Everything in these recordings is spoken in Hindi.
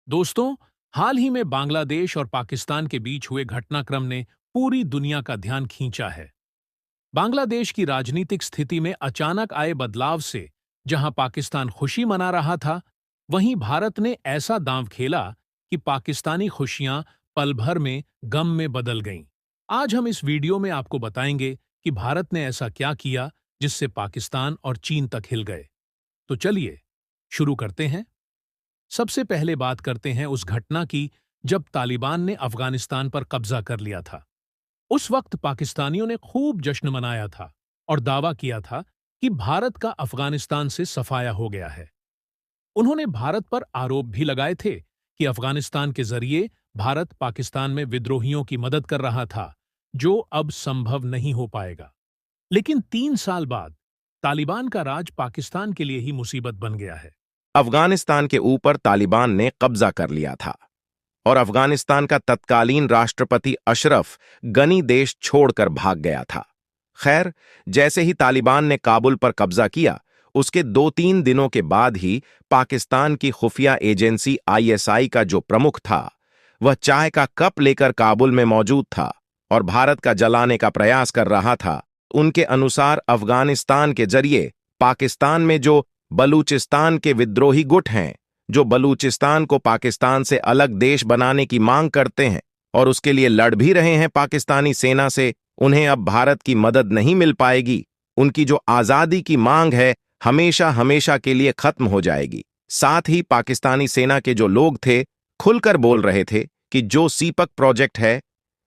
दोस्तों, हाल ही में बांग्लादेश और पाकिस्तान के बीच हुए घटनाक्रम ने पूरी दुनिया का ध्यान खींचा है। बांग्लादेश की राजनीतिक स्थिति में अचानक आए बदलाव से जहां पाकिस्तान खुशी मना रहा था, वहीं भारत ने ऐसा दांव खेला कि पाकिस्तानी खुशियां पल भर में गम में बदल गईं। आज हम इस वीडियो में आपको बताएंगे कि भारत ने ऐसा क्या किया जिससे पाकिस्तान और चीन तक हिल गए। तो चलिए शुरू करते हैं। सबसे पहले बात करते हैं उस घटना की जब तालिबान ने अफगानिस्तान पर कब्जा कर लिया था। उस वक्त पाकिस्तानियों ने खूब जश्न मनाया था और दावा किया था कि भारत का अफगानिस्तान से सफाया हो गया है। उन्होंने भारत पर आरोप भी लगाए थे कि अफगानिस्तान के जरिए भारत पाकिस्तान में विद्रोहियों की मदद कर रहा था, जो अब संभव नहीं हो पाएगा। लेकिन 3 साल बाद तालिबान का राज पाकिस्तान के लिए ही मुसीबत बन गया है। अफगानिस्तान के ऊपर तालिबान ने कब्जा कर लिया था और अफगानिस्तान का तत्कालीन राष्ट्रपति अशरफ गनी देश छोड़कर भाग गया था। खैर, जैसे ही तालिबान ने काबुल पर कब्जा किया, उसके 2-3 दिनों के बाद ही पाकिस्तान की खुफिया एजेंसी आईएसआई का जो प्रमुख था, वह चाय का कप लेकर काबुल में मौजूद था और भारत का जलाने का प्रयास कर रहा था। उनके अनुसार अफगानिस्तान के जरिए पाकिस्तान में जो बलूचिस्तान के विद्रोही गुट हैं, जो बलूचिस्तान को पाकिस्तान से अलग देश बनाने की मांग करते हैं और उसके लिए लड़ भी रहे हैं पाकिस्तानी सेना से, उन्हें अब भारत की मदद नहीं मिल पाएगी। उनकी जो आजादी की मांग है, हमेशा हमेशा के लिए खत्म हो जाएगी। साथ ही पाकिस्तानी सेना के जो लोग थे, खुलकर बोल रहे थे कि जो सीपक प्रोजेक्ट है,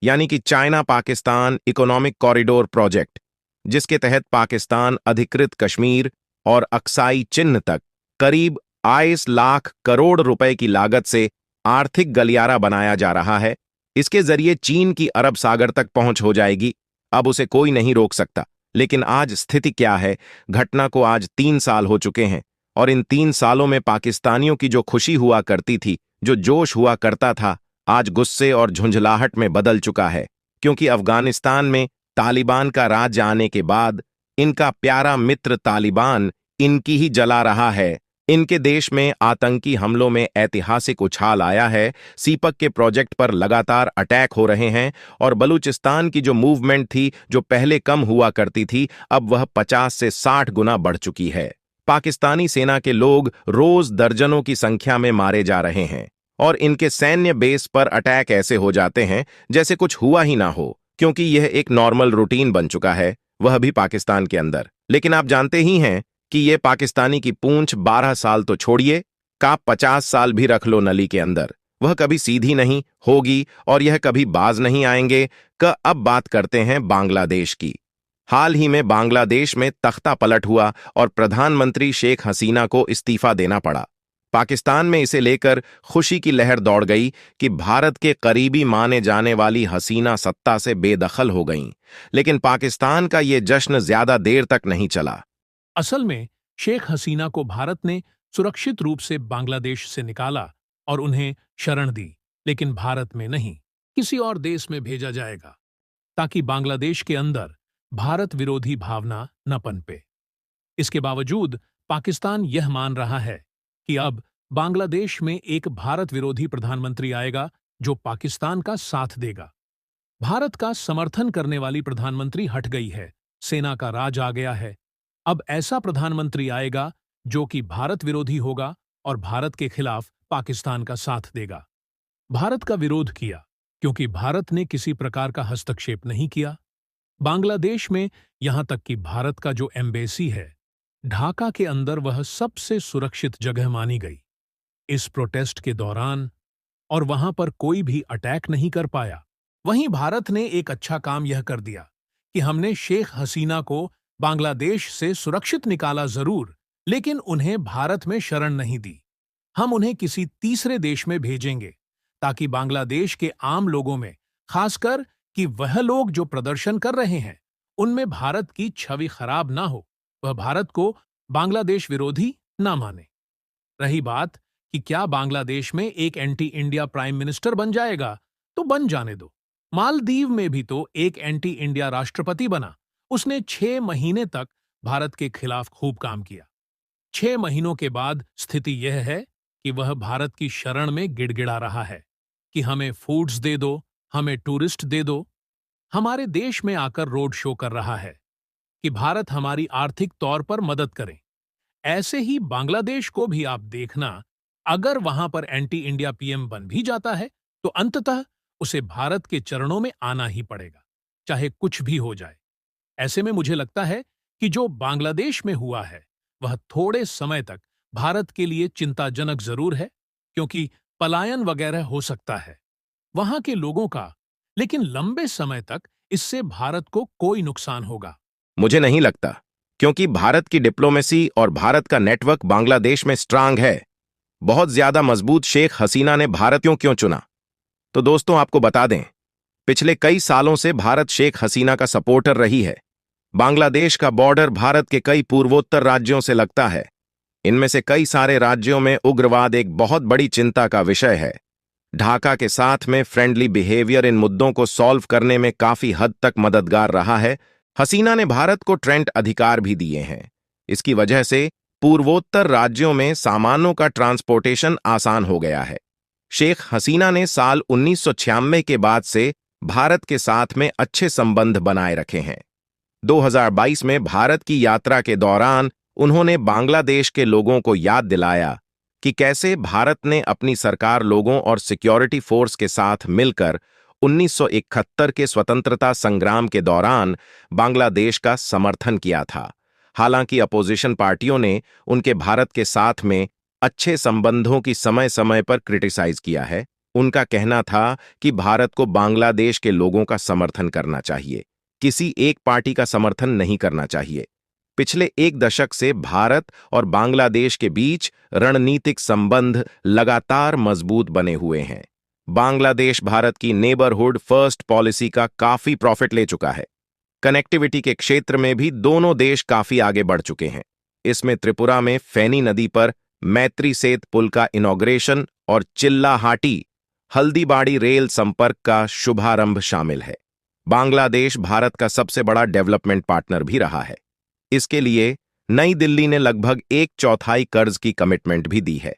यानी कि China Pakistan economic corridor project, जिसके तहत पाकिस्तान अधिकृत कश्मीर और अक्साई चिन्ह तक करीब 22 लाख करोड़ रुपए की लागत से आर्थिक गलियारा बनाया जा रहा है, इसके जरिए चीन की अरब सागर तक पहुंच हो जाएगी। अब उसे कोई नहीं रोक सकता। लेकिन आज स्थिति क्या है? घटना को आज 3 साल हो चुके हैं और इन 3 सालों में पाकिस्तानियों की जो खुशी हुआ करती थी, जो जोश हुआ करता था, आज गुस्से और झुंझलाहट में बदल चुका है। क्योंकि अफगानिस्तान में तालिबान का राज आने के बाद इनका प्यारा मित्र तालिबान इनकी ही जला रहा है। इनके देश में आतंकी हमलों में ऐतिहासिक उछाल आया है, सीपक के प्रोजेक्ट पर लगातार अटैक हो रहे हैं और बलूचिस्तान की जो मूवमेंट थी, जो पहले कम हुआ करती थी, अब वह 50 से 60 गुना बढ़ चुकी है। पाकिस्तानी सेना के लोग रोज दर्जनों की संख्या में मारे जा रहे हैं और इनके सैन्य बेस पर अटैक ऐसे हो जाते हैं जैसे कुछ हुआ ही ना हो, क्योंकि यह एक नॉर्मल रूटीन बन चुका है, वह भी पाकिस्तान के अंदर। लेकिन आप जानते ही हैं कि यह पाकिस्तानी की पूंछ 12 साल तो छोड़िए, का 50 साल भी रख लो नली के अंदर, वह कभी सीधी नहीं होगी और यह कभी बाज नहीं आएंगे। अब बात करते हैं बांग्लादेश की। हाल ही में बांग्लादेश में तख्ता पलट हुआ और प्रधानमंत्री शेख हसीना को इस्तीफा देना पड़ा। पाकिस्तान में इसे लेकर खुशी की लहर दौड़ गई कि भारत के करीबी माने जाने वाली हसीना सत्ता से बेदखल हो गईं। लेकिन पाकिस्तान का ये जश्न ज्यादा देर तक नहीं चला। असल में शेख हसीना को भारत ने सुरक्षित रूप से बांग्लादेश से निकाला और उन्हें शरण दी, लेकिन भारत में नहीं, किसी और देश में भेजा जाएगा ताकि बांग्लादेश के अंदर भारत विरोधी भावना न पनपे। इसके बावजूद पाकिस्तान यह मान रहा है कि अब बांग्लादेश में एक भारत विरोधी प्रधानमंत्री आएगा जो पाकिस्तान का साथ देगा। भारत का समर्थन करने वाली प्रधानमंत्री हट गई है, सेना का राज आ गया है। अब ऐसा प्रधानमंत्री आएगा जो कि भारत विरोधी होगा और भारत के खिलाफ पाकिस्तान का साथ देगा। भारत का विरोध किया क्योंकि भारत ने किसी प्रकार का हस्तक्षेप नहीं किया। बांग्लादेश में यहां तक कि भारत का जो एम्बेसी है ढाका के अंदर, वह सबसे सुरक्षित जगह मानी गई इस प्रोटेस्ट के दौरान, और वहां पर कोई भी अटैक नहीं कर पाया। वहीं भारत ने एक अच्छा काम यह कर दिया कि हमने शेख हसीना को बांग्लादेश से सुरक्षित निकाला जरूर, लेकिन उन्हें भारत में शरण नहीं दी। हम उन्हें किसी तीसरे देश में भेजेंगे ताकि बांग्लादेश के आम लोगों में, खासकर कि वह लोग जो प्रदर्शन कर रहे हैं, उनमें भारत की छवि खराब ना हो, वह भारत को बांग्लादेश विरोधी ना माने। रही बात कि क्या बांग्लादेश में एक एंटी इंडिया प्राइम मिनिस्टर बन जाएगा, तो बन जाने दो। मालदीव में भी तो एक एंटी इंडिया राष्ट्रपति बना। उसने 6 महीने तक भारत के खिलाफ खूब काम किया। 6 महीनों के बाद स्थिति यह है कि वह भारत की शरण में गिड़गिड़ा रहा है कि हमें फूड्स दे दो, हमें टूरिस्ट दे दो। हमारे देश में आकर रोड शो कर रहा है कि भारत हमारी आर्थिक तौर पर मदद करे। ऐसे ही बांग्लादेश को भी आप देखना, अगर वहां पर एंटी इंडिया पीएम बन भी जाता है तो अंततः उसे भारत के चरणों में आना ही पड़ेगा, चाहे कुछ भी हो जाए। ऐसे में मुझे लगता है कि जो बांग्लादेश में हुआ है वह थोड़े समय तक भारत के लिए चिंताजनक जरूर है, क्योंकि पलायन वगैरह हो सकता है वहां के लोगों का, लेकिन लंबे समय तक इससे भारत को कोई नुकसान होगा। मुझे नहीं लगता, क्योंकि भारत की डिप्लोमेसी और भारत का नेटवर्क बांग्लादेश में स्ट्रांग है। बहुत ज्यादा मजबूत शेख हसीना ने भारत क्यों चुना? तो दोस्तों, आपको बता दें, पिछले कई सालों से भारत शेख हसीना का सपोर्टर रही है। बांग्लादेश का बॉर्डर भारत के कई पूर्वोत्तर राज्यों से लगता है। इनमें से कई सारे राज्यों में उग्रवाद एक बहुत बड़ी चिंता का विषय है। ढाका के साथ में फ्रेंडली बिहेवियर इन मुद्दों को सॉल्व करने में काफी हद तक मददगार रहा है। हसीना ने भारत को ट्रेंड अधिकार भी दिए हैं। इसकी वजह से पूर्वोत्तर राज्यों में सामानों का ट्रांसपोर्टेशन आसान हो गया है। शेख हसीना ने साल 1996 के बाद से भारत के साथ में अच्छे संबंध बनाए रखे हैं। 2022 में भारत की यात्रा के दौरान उन्होंने बांग्लादेश के लोगों को याद दिलाया कि कैसे भारत ने अपनी सरकार, लोगों और सिक्योरिटी फोर्स के साथ मिलकर 1971 के स्वतंत्रता संग्राम के दौरान बांग्लादेश का समर्थन किया था। हालांकि अपोजिशन पार्टियों ने उनके भारत के साथ में अच्छे संबंधों की समय समय पर क्रिटिसाइज किया है। उनका कहना था कि भारत को बांग्लादेश के लोगों का समर्थन करना चाहिए, किसी एक पार्टी का समर्थन नहीं करना चाहिए। पिछले एक दशक से भारत और बांग्लादेश के बीच रणनीतिक संबंध लगातार मजबूत बने हुए हैं। बांग्लादेश भारत की नेबरहुड फर्स्ट पॉलिसी का काफी प्रॉफिट ले चुका है। कनेक्टिविटी के क्षेत्र में भी दोनों देश काफी आगे बढ़ चुके हैं। इसमें त्रिपुरा में फैनी नदी पर मैत्री सेतु पुल का इनॉग्रेशन और चिल्लाहाटी हल्दीबाड़ी रेल संपर्क का शुभारंभ शामिल है। बांग्लादेश भारत का सबसे बड़ा डेवलपमेंट पार्टनर भी रहा है। इसके लिए नई दिल्ली ने लगभग 1/4 कर्ज की कमिटमेंट भी दी है।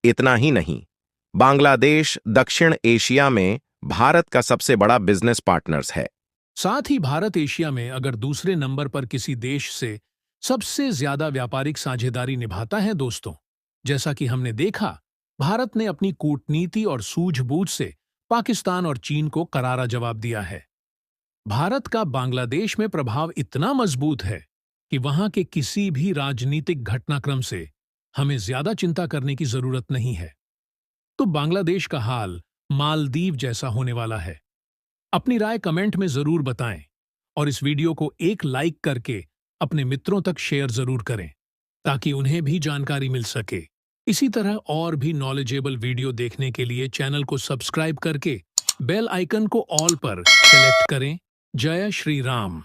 इतना ही नहीं, बांग्लादेश दक्षिण एशिया में भारत का सबसे बड़ा बिजनेस पार्टनर्स है। साथ ही भारत एशिया में अगर दूसरे नंबर पर किसी देश से सबसे ज्यादा व्यापारिक साझेदारी निभाता है दोस्तों। जैसा कि हमने देखा, भारत ने अपनी कूटनीति और सूझबूझ से पाकिस्तान और चीन को करारा जवाब दिया है। भारत का बांग्लादेश में प्रभाव इतना मजबूत है कि वहां के किसी भी राजनीतिक घटनाक्रम से हमें ज्यादा चिंता करने की जरूरत नहीं है। तो बांग्लादेश का हाल मालदीव जैसा होने वाला है। अपनी राय कमेंट में जरूर बताएं और इस वीडियो को एक लाइक करके अपने मित्रों तक शेयर जरूर करें, ताकि उन्हें भी जानकारी मिल सके। इसी तरह और भी नॉलेजेबल वीडियो देखने के लिए चैनल को सब्सक्राइब करके बेल आइकन को ऑल पर सेलेक्ट करें। जय श्री राम।